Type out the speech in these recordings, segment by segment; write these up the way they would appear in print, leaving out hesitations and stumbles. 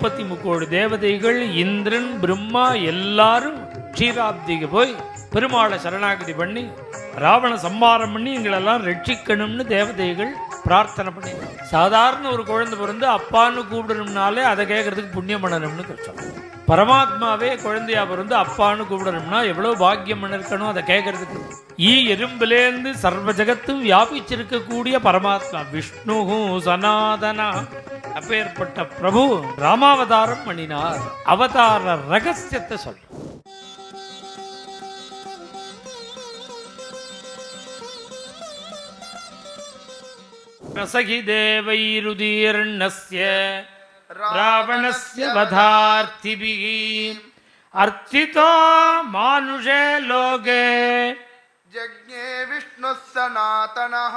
33 தேவதைகள், இந்திரன், பிரம்மா எல்லாரும் க்ஷீராப்திக்கு போய் பெருமாளை சரணாகதி பண்ணி ராவண சம்மாரம் பண்ணி எங்களெல்லாம் ரட்சிக்கணும்னு தேவதைகள் பிரார்த்தனை பண்ணி. சாதாரண ஒரு குழந்தை பிறந்து அப்பான்னு கூப்பிடணும்னாலே அதை கேட்கறதுக்கு புண்ணியம் பண்ணணும்னு சொல்லுவோம். பரமாத்மாவே குழந்தையா பிறந்து அப்பான்னு கூப்பிடணும்னா எவ்வளவு பாக்கியம் பண்ணிருக்கணும் அதை கேட்கறதுக்கு. எறும்பிலேருந்து சர்வ ஜகத்தும் வியாபிச்சிருக்கக்கூடிய பரமாத்மா விஷ்ணு சனாதனா அப்பேற்பட்ட பிரபு ராமாவதாரம் பண்ணினார். அவதார ரகசியத்தை சொல்ற சகி தேவைருதீர்ணஸ்ய ராவணஸ்ய வதார்த்திபிஹி அர்த்திதோ மானுஷே லோகே ஜக்ஞே விஷ்ணு சனாதனஹ.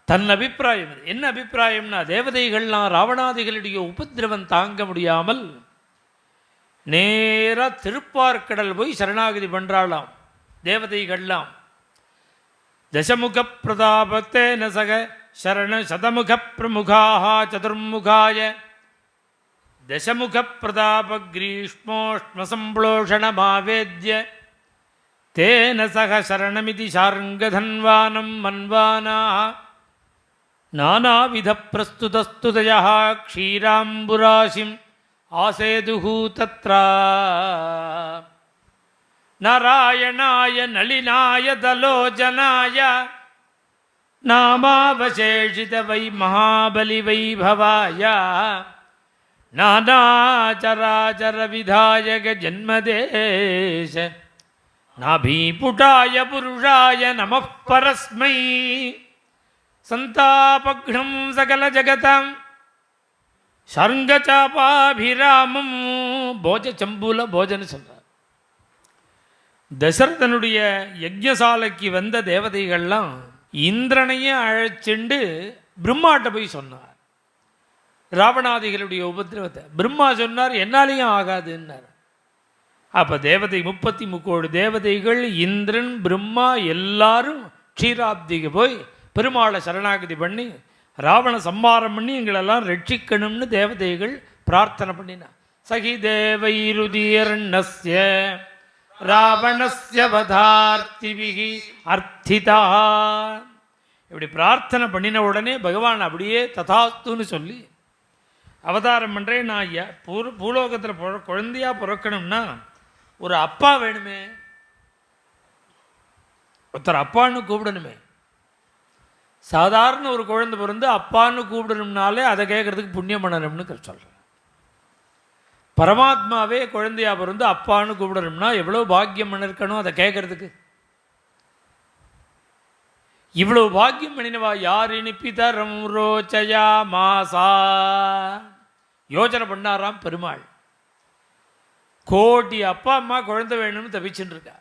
தன் அபிப்பிராயம் என்ன அபிப்பிராயம்னா, தேவதைகள்லாம் ராவணாதிகளுடைய உபதிரவம் தாங்க முடியாமல் நேரா திருப்பார்க்கடல் போய் சரணாகதி பண்றாளாம் தேவதைகள்லாம். தசமுக பிரதாபத்தேன சக சரண சதமுக பிரமுகாஹ சதுர்முகாய தசமுக பிரதாப கிரீஷ்மோஷ்ம சம்பளோஷணமாவேத்ய தேன சக சரணமிதி சார்ங்கதன்வானம் மன்வானாஹ நானாவித பிரஸ்துதஸ்துதயः க்ஷீராம்புராசிம் ஆசேதுஹு தத்ரா நாராயணாய நளினாய தலோஜனாய நாமாவசேஷித வை மகாபலி வைபவாய நானாச்சராச்சர விதாயக ஜன்மதேச நாபீபுடாய புருஷாய நமः பரஸ்மை சந்தாபக்னம் சகல ஜகதம் சர்ங்கச்சாபாபிராமம் போஜ சம்பூல போஜன சொல்றார். தசரதனுடைய யஜ்ஞசாலைக்கு வந்த தேவதைகள்லாம் இந்திரனையே அழைச்சிண்டு பிரம்மாட்ட போய் சொன்னார் ராவணாதிகளுடைய உபதிரவத்தை. பிரம்மா சொன்னார் என்னாலையும் ஆகாதுன்னார். அப்போ தேவதை 33 தேவதைகள், இந்திரன், பிரம்மா எல்லாரும் க்ஷீராப்திக்கு போய் பெருமாளை சரணாகதி பண்ணி ராவண சம்மாரம் பண்ணி எங்களெல்லாம் ரட்சிக்கணும்னு தேவதைகள் பிரார்த்தனை பண்ணினா. சகி தேவைருதீர்ணஸ்ய ராவணஸ்ய வதார்த்திபிஹி அர்த்திதா. இப்படி பிரார்த்தனை பண்ணின உடனே பகவான் அப்படியே ததாஸ்துன்னு சொல்லி அவதாரம் பண்ணுறேன். நான் பூலோகத்தில் குழந்தையா பிறக்கணும்னா ஒரு அப்பா வேணுமே, ஒருத்தர் அப்பான்னு கூப்பிடணுமே. சாதாரண ஒரு குழந்தை பிறந்து அப்பான்னு கூப்பிடணும்னாலே அதை கேட்கறதுக்கு புண்ணியம் பண்ணணும்னு சொல்கிறேன். பரமாத்மாவே குழந்தையா பிறந்து அப்பான்னு கூப்பிடணும்னா எவ்வளோ பாக்கியம் பண்ணிருக்கணும் அதை கேட்கறதுக்கு. இவ்வளவு பாக்கியம் பண்ணினவா யாரினி பிதரம் ரோச்சயா மாசா யோசனை பண்ணாராம் பெருமாள். கோடி அப்பா அம்மா குழந்தை வேணும்னு தவிச்சுட்டு இருக்கா.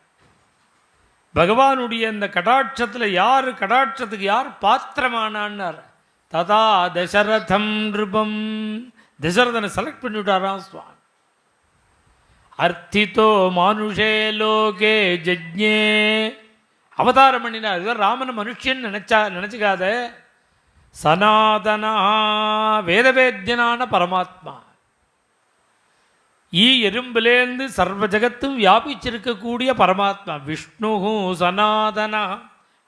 பகவானுடைய இந்த கடாட்சத்தில் யார் கடாட்சத்துக்கு யார் பாத்திரமானான்னார். ததா தசரதம் நிருபம் தசரதனை செலக்ட் பண்ணிவிட்டாராம் சுவாமி. அர்த்திதோ மானுஷே லோகே ஜஜ்ஞே அவதாரம் பண்ணினார். இதுதான் ராமன் மனுஷன் நினச்சிக்காத சனாதனா வேதவேத்யனான பரமாத்மா. எறும்பிலேருந்து சர்வ ஜகத்தும் வியாபிச்சிருக்கக்கூடிய பரமாத்மா விஷ்ணு சனாதனா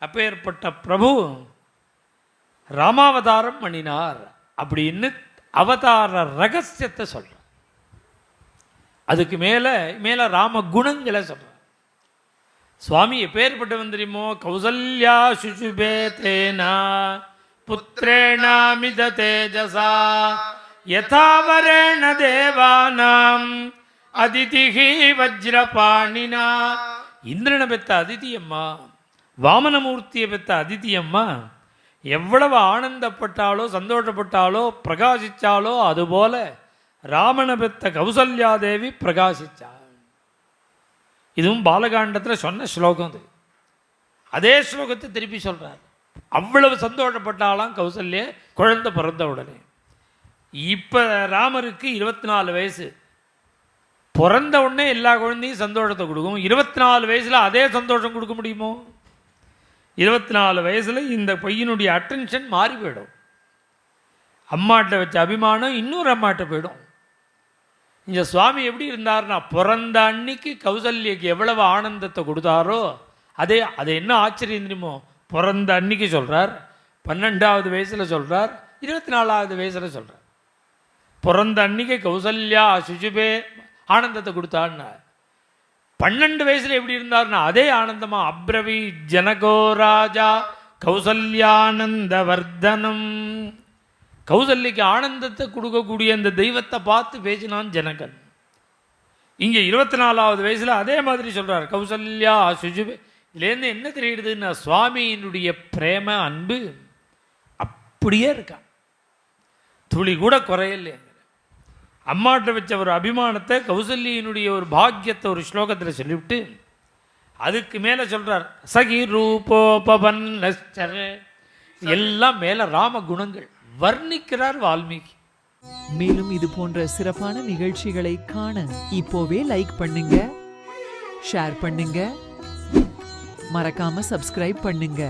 அப்பேற்பட்ட பிரபு ராமாவதாரம் பண்ணினார் அப்படின்னு அவதார ரகசியத்தை சொல்ற. அதுக்கு மேல ராம குணங்களை சொல்ற. சுவாமி எப்பேற்பட்டவன் தெரியுமோ? கௌசல்யா சுசுபே தேனா புத்ரேணாமித தேஜசா யதாவரேண தேவானாம் அதிதிஹி வஜ்ரபாணினா. இந்திரனை பெற்ற அதிதி அம்மா, வாமனமூர்த்தியை பெற்ற அதிதி அம்மா எவ்வளவு ஆனந்தப்பட்டாலோ சந்தோஷப்பட்டாலோ பிரகாசிச்சாலோ அதுபோல ராமனை பெற்ற கௌசல்யாதேவி பிரகாசிச்சாள். இதுவும் பாலகாண்டத்தில் சொன்ன ஸ்லோகம். அது அதே ஸ்லோகத்தை திருப்பி சொல்றார். அவ்வளவு சந்தோஷப்பட்டாலாம் கௌசல்யா குழந்தை பிறந்த உடனே. இப்போ ராமருக்கு 24 வயசு. பிறந்த உடனே எல்லா குழந்தையும் சந்தோஷத்தை கொடுக்கும். 24 வயசில் அதே சந்தோஷம் கொடுக்க முடியுமோ? 24 வயசில் இந்த பையனுடைய அட்டென்ஷன் மாறி போயிடும். அம்மாட்ட வச்ச அபிமானம் இன்னொரு அம்மாட்ட போயிடும். இங்கே சுவாமி எப்படி இருந்தார்னா, பிறந்த அன்னைக்கு கௌசல்யக்கு எவ்வளவு ஆனந்தத்தை கொடுத்தாரோ அது என்ன ஆச்சரியம் தெரியுமோ, பிறந்த அன்னைக்கு சொல்கிறார், 12வது வயசில் சொல்கிறார், 24வது வயசில் சொல்கிறார். பிறந்த அன்னைக்கு கௌசல்யா சுஜுபே ஆனந்தத்தை கொடுத்தான்னு. 12 வயசில் எப்படி இருந்தார்னா அதே ஆனந்தமா அப்ரவி ஜனகோ ராஜா கௌசல்யானந்த வர்தனம். கௌசல்யக்கு ஆனந்தத்தை கொடுக்கக்கூடிய அந்த தெய்வத்தை பார்த்து பேசினான் ஜனகன். இங்கே 24வது வயசில் அதே மாதிரி சொல்கிறார் கௌசல்யா சுஜுபே. இதுலேருந்து என்ன தெரியுதுன்னா, சுவாமியினுடைய பிரேம அன்பு அப்படியே இருக்கா, துளி கூட குறையலை. அம்மாட்ட வச்ச ஒரு அபிமானத்தை, கௌசல்யினுடைய ஒரு பாக்கியத்தை ஒரு ஸ்லோகத்தில் சொல்லிவிட்டு அதுக்கு மேலே சொல்கிறார் சகி ரூபோபவன்னஸ்சர. எல்லாம் மேலே ராம குணங்கள் வர்ணிக்கிறார் வால்மீகி. மேலும் இது போன்ற சிறப்பான நிகழ்ச்சிகளை காண இப்போவே லைக் பண்ணுங்க, ஷேர் பண்ணுங்க, மறக்காம சப்ஸ்கிரைப் பண்ணுங்க.